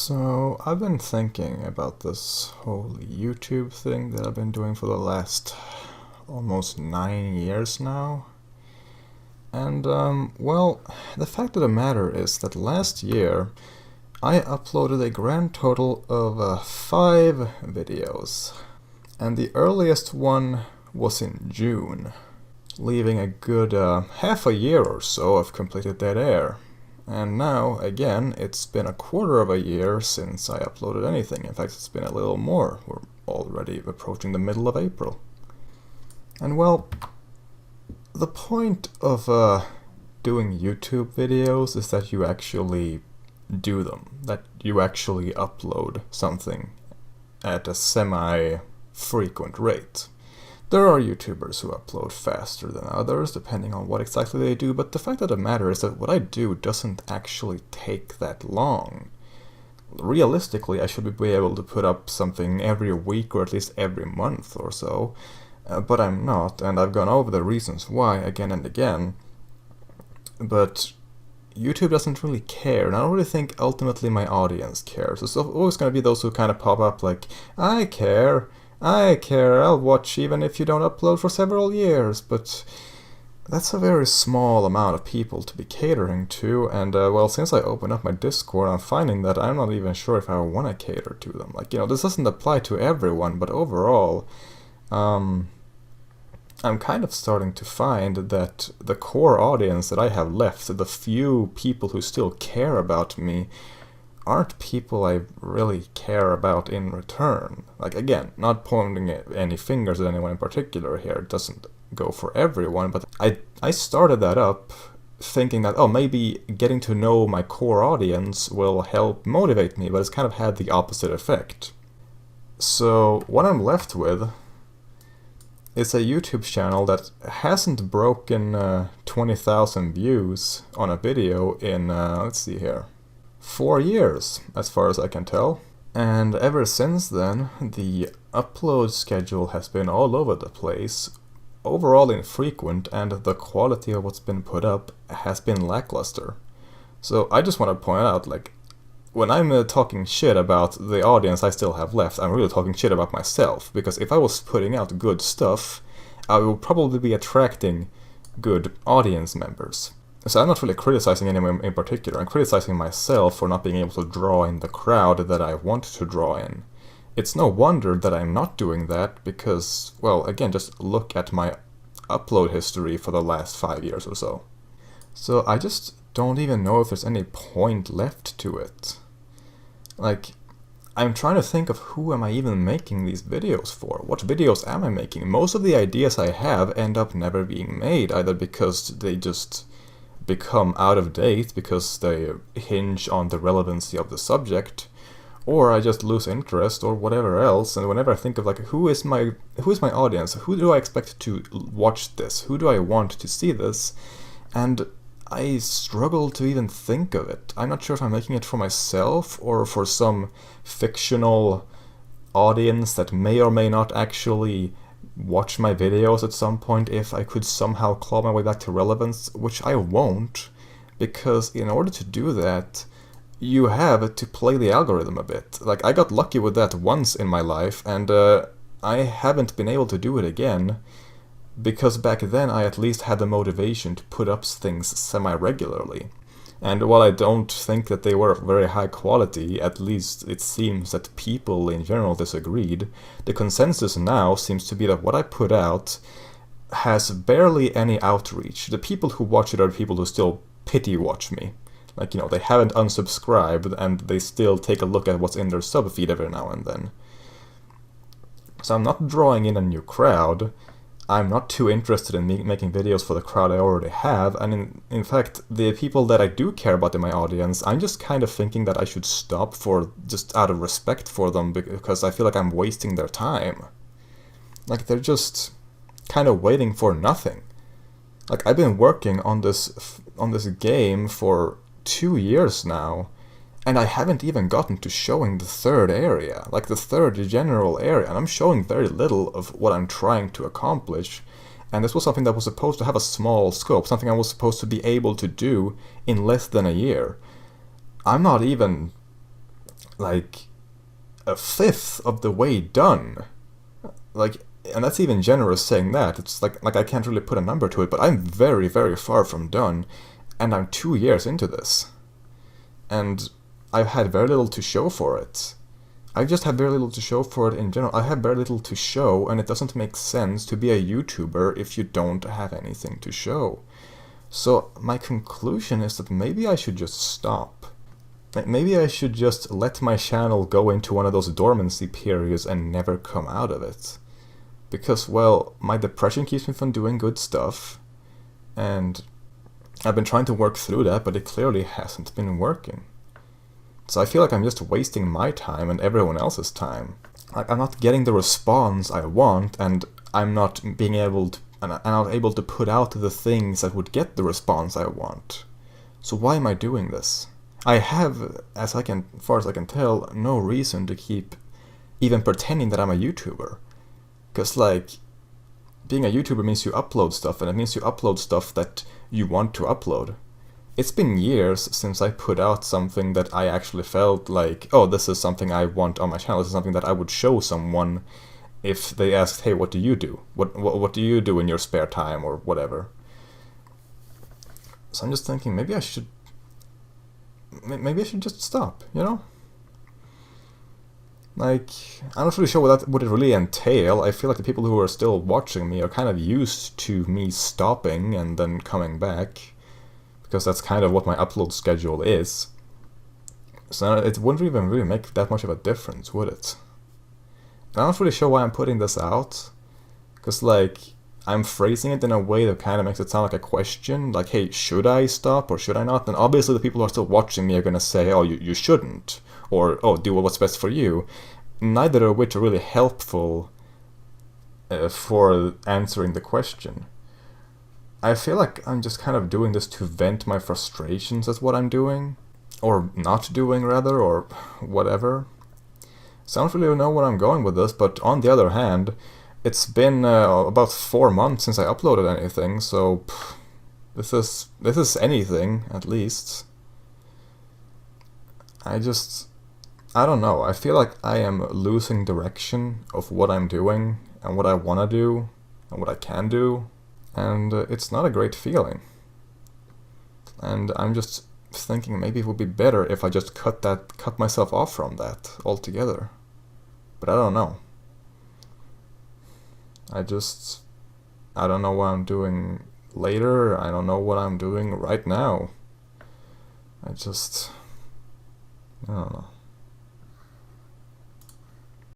So, I've been thinking about this whole YouTube thing that I've been doing for the last almost 9 years now. And, well, the fact of the matter is that last year I uploaded a grand total of 5 videos. And the earliest one was in June, leaving a good half a year or so of completed dead air. And now, again, it's been a quarter of a year since I uploaded anything. In fact, it's been a little more. We're already approaching the middle of April. And well, the point of doing YouTube videos is that you actually do them. That you actually upload something at a semi-frequent rate. There are YouTubers who upload faster than others, depending on what exactly they do, but the fact of the matter is that what I do doesn't actually take that long. Realistically, I should be able to put up something every week or at least every month or so, but I'm not, and I've gone over the reasons why again and again. But YouTube doesn't really care, and I don't really think ultimately my audience cares. There's always going to be those who kind of pop up like, I care, I'll watch even if you don't upload for several years, but that's a very small amount of people to be catering to, and well, since I opened up my Discord, I'm finding that I'm not even sure if I want to cater to them. Like, this doesn't apply to everyone, but overall, I'm kind of starting to find that the core audience that I have left, the few people who still care about me, aren't people I really care about in return. Like, again, not pointing any fingers at anyone in particular here, it doesn't go for everyone, but I started that up thinking that, oh, maybe getting to know my core audience will help motivate me, but it's kind of had the opposite effect. So what I'm left with is a YouTube channel that hasn't broken 20,000 views on a video in, let's see here, 4 years, as far as I can tell. And ever since then, the upload schedule has been all over the place, overall infrequent, and the quality of what's been put up has been lackluster. So I just want to point out, like, when I'm talking shit about the audience I still have left, I'm really talking shit about myself, because if I was putting out good stuff, I would probably be attracting good audience members. So I'm not really criticizing anyone in particular, I'm criticizing myself for not being able to draw in the crowd that I want to draw in. It's no wonder that I'm not doing that because, well, again, just look at my upload history for the last 5 years or so. So I just don't even know if there's any point left to it. Like, I'm trying to think of who am I even making these videos for? What videos am I making? Most of the ideas I have end up never being made, either because they just become out of date because they hinge on the relevancy of the subject, or I just lose interest or whatever else. And whenever I think of, like, who is my audience, who do I expect to watch this, who do I want to see this, and I struggle to even think of it. I'm not sure if I'm making it for myself or for some fictional audience that may or may not actually watch my videos at some point if I could somehow claw my way back to relevance, which I won't, because in order to do that, you have to play the algorithm a bit. Like, I got lucky with that once in my life, and I haven't been able to do it again, because back then I at least had the motivation to put up things semi-regularly. And while I don't think that they were of very high quality, at least it seems that people in general disagreed. The consensus now seems to be that what I put out has barely any outreach. The people who watch it are people who still pity watch me. Like, they haven't unsubscribed and they still take a look at what's in their sub feed every now and then. So I'm not drawing in a new crowd. I'm not too interested in making videos for the crowd I already have, and in fact, the people that I do care about in my audience, I'm just kind of thinking that I should stop for just out of respect for them, because I feel like I'm wasting their time. Like, they're just kind of waiting for nothing. Like, I've been working on this game for 2 years now, and I haven't even gotten to showing the third area, like the third general area, and I'm showing very little of what I'm trying to accomplish. And this was something that was supposed to have a small scope, something I was supposed to be able to do in less than a year. I'm not even like a fifth of the way done. Like, and that's even generous saying that. It's like I can't really put a number to it, but I'm very, very far from done, and I'm 2 years into this. And I've had very little to show for it. I just have very little to show for it in general. I have very little to show, and it doesn't make sense to be a YouTuber if you don't have anything to show. So my conclusion is that maybe I should just stop. Maybe I should just let my channel go into one of those dormancy periods and never come out of it. Because, well, my depression keeps me from doing good stuff, and I've been trying to work through that, but it clearly hasn't been working. So I feel like I'm just wasting my time and everyone else's time. Like, I'm not getting the response I want, and I'm not being able to, and I'm not able to put out the things that would get the response I want. So why am I doing this? I have, far as I can tell, no reason to keep even pretending that I'm a YouTuber. Because, like, being a YouTuber means you upload stuff, and it means you upload stuff that you want to upload. It's been years since I put out something that I actually felt like, oh, this is something I want on my channel. This is something that I would show someone if they asked, hey, what do you do? What do you do in your spare time, or whatever? So I'm just thinking, maybe I should just stop, you know? Like, I'm not really sure what it really entail. I feel like the people who are still watching me are kind of used to me stopping and then coming back, because that's kind of what my upload schedule is. So it wouldn't even really make that much of a difference, would it? And I'm not really sure why I'm putting this out, because, like, I'm phrasing it in a way that kind of makes it sound like a question, like, hey, should I stop or should I not? And obviously the people who are still watching me are going to say, oh, you shouldn't, or, oh, do what's best for you, neither of which are really helpful for answering the question. I feel like I'm just kind of doing this to vent my frustrations, is what I'm doing, or not doing, rather, or whatever. So I don't really know where I'm going with this, but on the other hand, it's been about 4 months since I uploaded anything, so this is anything, at least. I don't know. I feel like I am losing direction of what I'm doing and what I want to do and what I can do, and it's not a great feeling. And I'm just thinking maybe it would be better if I just cut myself off from that altogether. But I don't know. I don't know what I'm doing later. I don't know what I'm doing right now. I don't know.